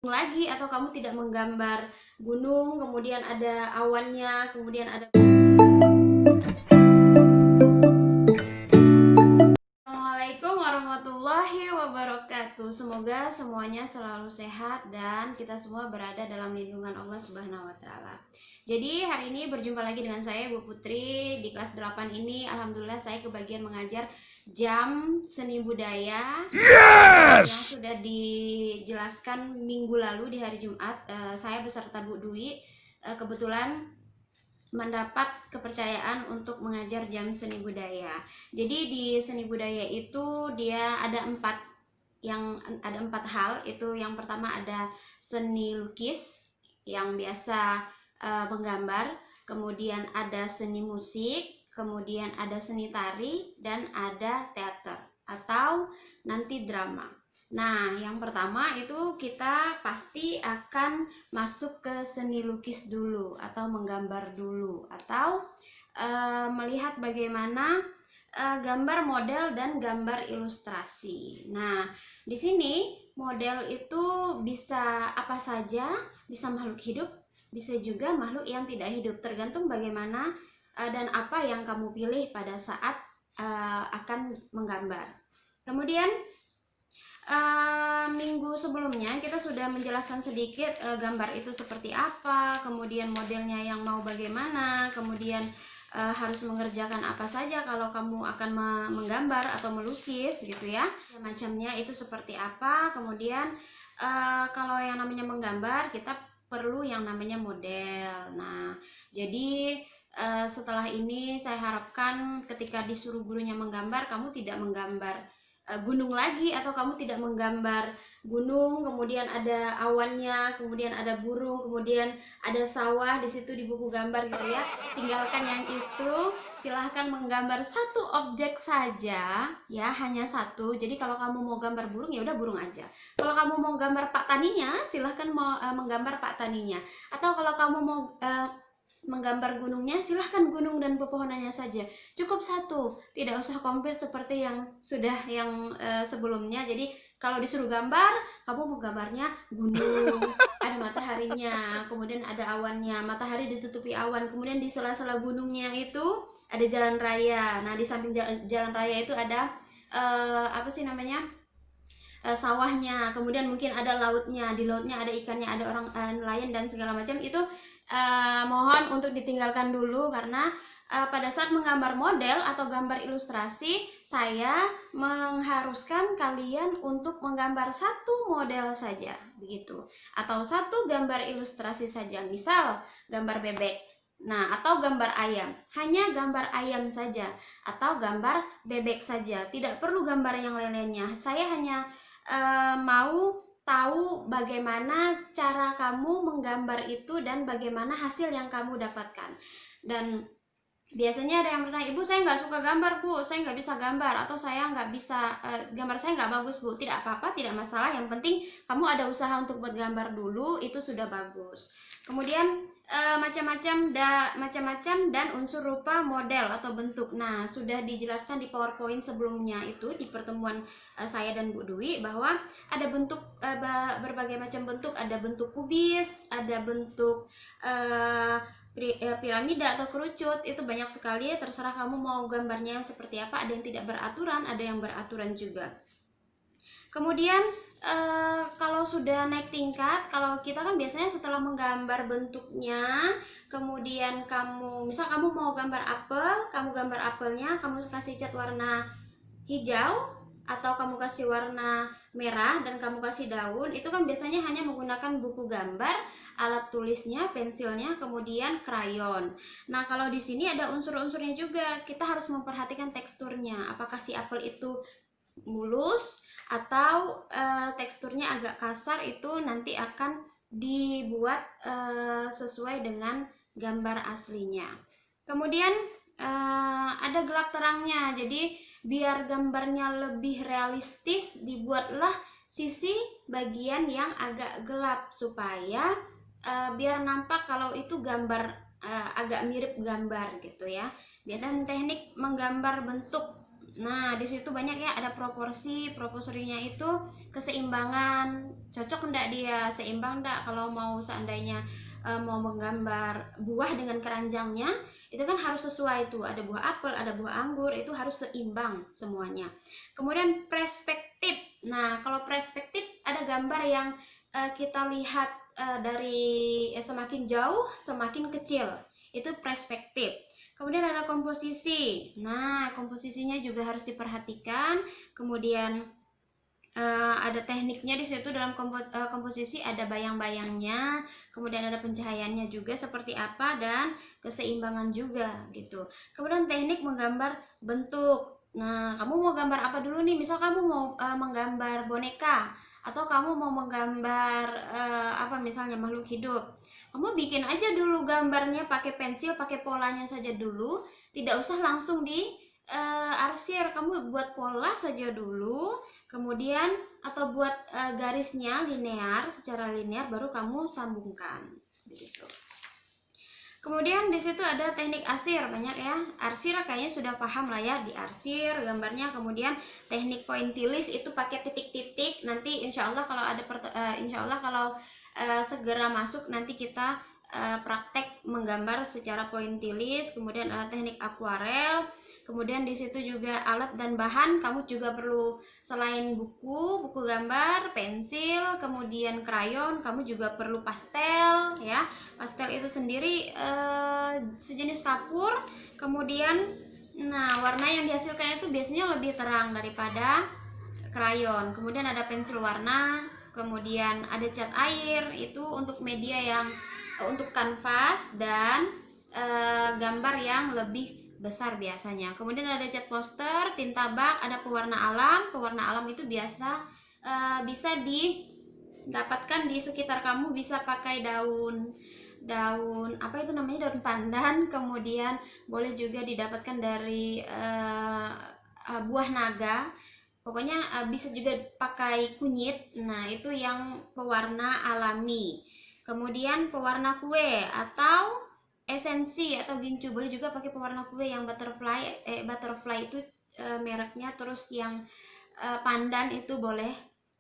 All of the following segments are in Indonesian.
lagi atau kamu tidak menggambar gunung, kemudian ada awannya, kemudian ada. Assalamualaikum warahmatullahi wabarakatuh. Semoga semuanya selalu sehat dan kita semua berada dalam lindungan Allah Subhanahu wa taala. Jadi hari ini berjumpa lagi dengan saya Bu Putri di kelas 8 ini. Alhamdulillah saya kebagian mengajar jam seni budaya yang sudah dijelaskan minggu lalu di hari Jumat. Saya beserta Bu Dwi kebetulan mendapat kepercayaan untuk mengajar jam seni budaya. Jadi di seni budaya itu dia ada empat hal. Itu yang pertama ada seni lukis yang biasa menggambar, kemudian ada seni musik, kemudian ada seni tari, dan ada teater atau nanti drama. Nah, yang pertama itu kita pasti akan masuk ke seni lukis dulu atau menggambar dulu atau melihat bagaimana gambar model dan gambar ilustrasi. Nah, di sini model itu bisa apa saja, bisa makhluk hidup, bisa juga makhluk yang tidak hidup, tergantung bagaimana dan apa yang kamu pilih pada saat akan menggambar. Kemudian minggu sebelumnya kita sudah menjelaskan sedikit gambar itu seperti apa, kemudian modelnya yang mau bagaimana, kemudian harus mengerjakan apa saja kalau kamu akan menggambar atau melukis gitu ya, macamnya itu seperti apa. Kemudian kalau yang namanya menggambar kita perlu yang namanya model. Nah, jadi setelah ini saya harapkan ketika disuruh gurunya menggambar, kamu tidak menggambar gunung lagi atau kamu tidak menggambar gunung kemudian ada awannya, kemudian ada burung, kemudian ada sawah di situ di buku gambar gitu ya. Tinggalkan yang itu, silahkan menggambar satu objek saja ya, hanya satu. Jadi kalau kamu mau gambar burung ya udah burung aja. Kalau kamu mau gambar pak taninya, silahkan menggambar pak taninya. Atau kalau kamu mau menggambar gunungnya, silahkan gunung dan pepohonannya saja, cukup satu, tidak usah komplit seperti yang sudah yang sebelumnya. Jadi kalau disuruh gambar, kamu mau gambarnya gunung, ada mataharinya, kemudian ada awannya, matahari ditutupi awan, kemudian di sela-sela gunungnya itu ada jalan raya. Nah, di samping jalan raya itu ada apa sih namanya, sawahnya, kemudian mungkin ada lautnya, di lautnya ada ikannya, ada orang nelayan dan segala macam. Itu mohon untuk ditinggalkan dulu karena pada saat menggambar model atau gambar ilustrasi, saya mengharuskan kalian untuk menggambar satu model saja begitu, atau satu gambar ilustrasi saja. Misal gambar bebek, nah, atau gambar ayam, hanya gambar ayam saja atau gambar bebek saja, tidak perlu gambar yang lain-lainnya. Saya hanya mau tahu bagaimana cara kamu menggambar itu dan bagaimana hasil yang kamu dapatkan. Dan biasanya ada yang bertanya, ibu saya nggak suka gambar bu, saya nggak bisa gambar, atau saya nggak bisa gambar saya nggak bagus bu. Tidak apa-apa, tidak masalah, yang penting kamu ada usaha untuk buat gambar dulu, itu sudah bagus. Kemudian macam-macam dan unsur rupa model atau bentuk. Nah, sudah dijelaskan di PowerPoint sebelumnya itu di pertemuan saya dan Bu Dwi bahwa ada bentuk berbagai macam bentuk, ada bentuk kubis, ada bentuk piramida atau kerucut. Itu banyak sekali, terserah kamu mau gambarnya yang seperti apa. Ada yang tidak beraturan, ada yang beraturan juga. Kemudian kalau sudah naik tingkat, kalau kita kan biasanya setelah menggambar bentuknya, kemudian misal kamu mau gambar apel, kamu gambar apelnya, kamu kasih cat warna hijau atau kamu kasih warna merah dan kamu kasih daun, itu kan biasanya hanya menggunakan buku gambar, alat tulisnya, pensilnya, kemudian krayon. Nah, kalau di sini ada unsur-unsurnya juga. Kita harus memperhatikan teksturnya. Apakah si apel itu mulus atau teksturnya agak kasar, itu nanti akan dibuat sesuai dengan gambar aslinya. Kemudian ada gelap terangnya. Jadi biar gambarnya lebih realistis, dibuatlah sisi bagian yang agak gelap supaya biar nampak kalau itu gambar agak mirip gambar gitu ya. Biasanya teknik menggambar bentuk Nah, di situ banyak ya, ada proporsinya itu keseimbangan. Cocok enggak dia? Seimbang enggak kalau mau seandainya mau menggambar buah dengan keranjangnya, itu kan harus sesuai tuh. Ada buah apel, ada buah anggur, itu harus seimbang semuanya. Kemudian perspektif. Nah, kalau perspektif ada gambar yang kita lihat dari semakin jauh semakin kecil. Itu perspektif. Kemudian ada komposisi. Nah, komposisinya juga harus diperhatikan. Kemudian ada tekniknya di situ. Dalam komposisi ada bayang-bayangnya, kemudian ada pencahayaannya juga seperti apa, dan keseimbangan juga gitu. Kemudian teknik menggambar bentuk. Nah, kamu mau gambar apa dulu nih? Misal kamu mau menggambar boneka, atau kamu mau menggambar apa misalnya makhluk hidup. Kamu bikin aja dulu gambarnya pakai pensil, pakai polanya saja dulu, tidak usah langsung di arsir. Kamu buat pola saja dulu, kemudian atau buat garisnya linear, secara linear, baru kamu sambungkan begitu. Kemudian di situ ada teknik arsir, banyak ya. Arsir kayaknya sudah paham lah ya, di arsir gambarnya. Kemudian teknik pointillis itu pakai titik-titik. Nanti insya Allah kalau ada segera masuk, nanti kita praktek menggambar secara pointillis. Kemudian ada teknik akuarel. Kemudian di situ juga alat dan bahan, kamu juga perlu selain buku gambar, pensil, kemudian krayon, kamu juga perlu pastel ya. Pastel itu sendiri sejenis kapur. Kemudian warna yang dihasilkan itu biasanya lebih terang daripada krayon. Kemudian ada pensil warna, kemudian ada cat air, itu untuk media yang untuk kanvas dan gambar yang lebih besar biasanya. Kemudian ada cat poster, tinta bak, ada pewarna alam. Pewarna alam itu bisa didapatkan di sekitar kamu, bisa pakai daun apa itu namanya, daun pandan. Kemudian boleh juga didapatkan dari buah naga. Pokoknya bisa juga pakai kunyit. Nah, itu yang pewarna alami. Kemudian pewarna kue atau esensi atau gincu, boleh juga pakai pewarna kue yang butterfly itu mereknya. Terus yang pandan itu boleh.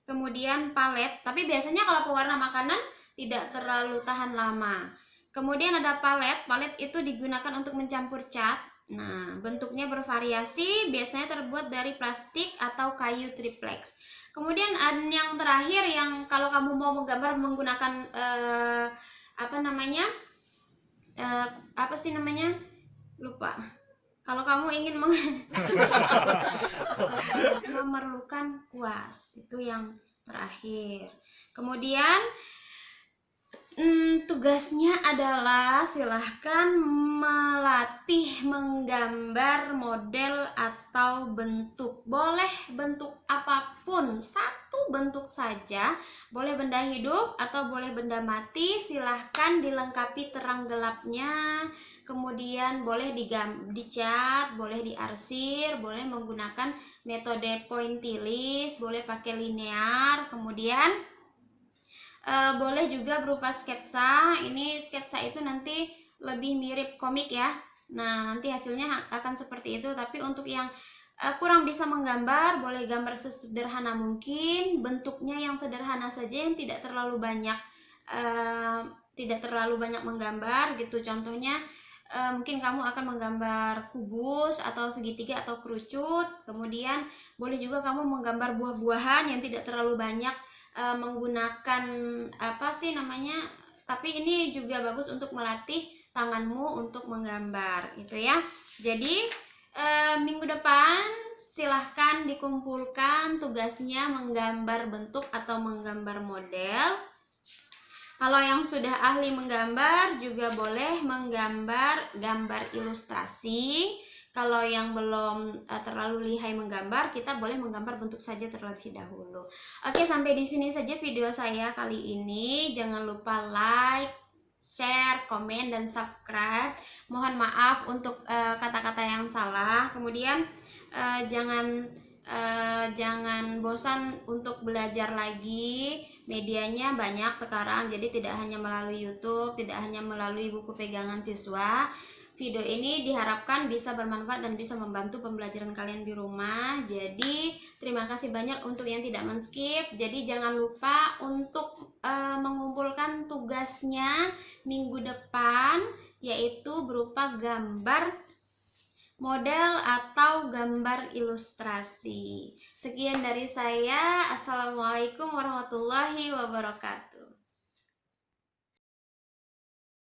Kemudian palet, tapi biasanya kalau pewarna makanan tidak terlalu tahan lama. Kemudian ada palet itu digunakan untuk mencampur cat. Nah, bentuknya bervariasi, biasanya terbuat dari plastik atau kayu triplex. Kemudian yang terakhir, yang kalau kamu mau menggambar menggunakan lupa. Kalau kamu ingin memerlukan kuas, itu yang terakhir. Kemudian tugasnya adalah silahkan melatih menggambar model atau bentuk. Boleh bentuk apapun, satu bentuk saja. Boleh benda hidup atau boleh benda mati. Silahkan dilengkapi terang gelapnya. Kemudian boleh dicat, boleh diarsir, boleh menggunakan metode pointillis, boleh pakai linear. Kemudian boleh juga berupa sketsa. Ini sketsa itu nanti lebih mirip komik ya. Nah, nanti hasilnya akan seperti itu. Tapi untuk yang kurang bisa menggambar, boleh gambar sesederhana mungkin, bentuknya yang sederhana saja, yang tidak terlalu banyak menggambar gitu. Contohnya mungkin kamu akan menggambar kubus atau segitiga atau kerucut. Kemudian boleh juga kamu menggambar buah-buahan yang tidak terlalu banyak menggunakan tapi ini juga bagus untuk melatih tanganmu untuk menggambar gitu ya. Jadi minggu depan silahkan dikumpulkan tugasnya menggambar bentuk atau menggambar model. Kalau yang sudah ahli menggambar juga boleh menggambar gambar ilustrasi. Kalau yang belum terlalu lihai menggambar, kita boleh menggambar bentuk saja terlebih dahulu. Oke, sampai di sini saja video saya kali ini. Jangan lupa like, share, komen, dan subscribe. Mohon maaf untuk kata-kata yang salah. Kemudian jangan bosan untuk belajar lagi. Medianya banyak sekarang, jadi tidak hanya melalui YouTube, tidak hanya melalui buku pegangan siswa. Video ini diharapkan bisa bermanfaat dan bisa membantu pembelajaran kalian di rumah. Jadi terima kasih banyak untuk yang tidak men-skip. Jadi jangan lupa untuk mengumpulkan tugasnya minggu depan, yaitu berupa gambar model atau gambar ilustrasi. Sekian dari saya. Assalamualaikum warahmatullahi wabarakatuh.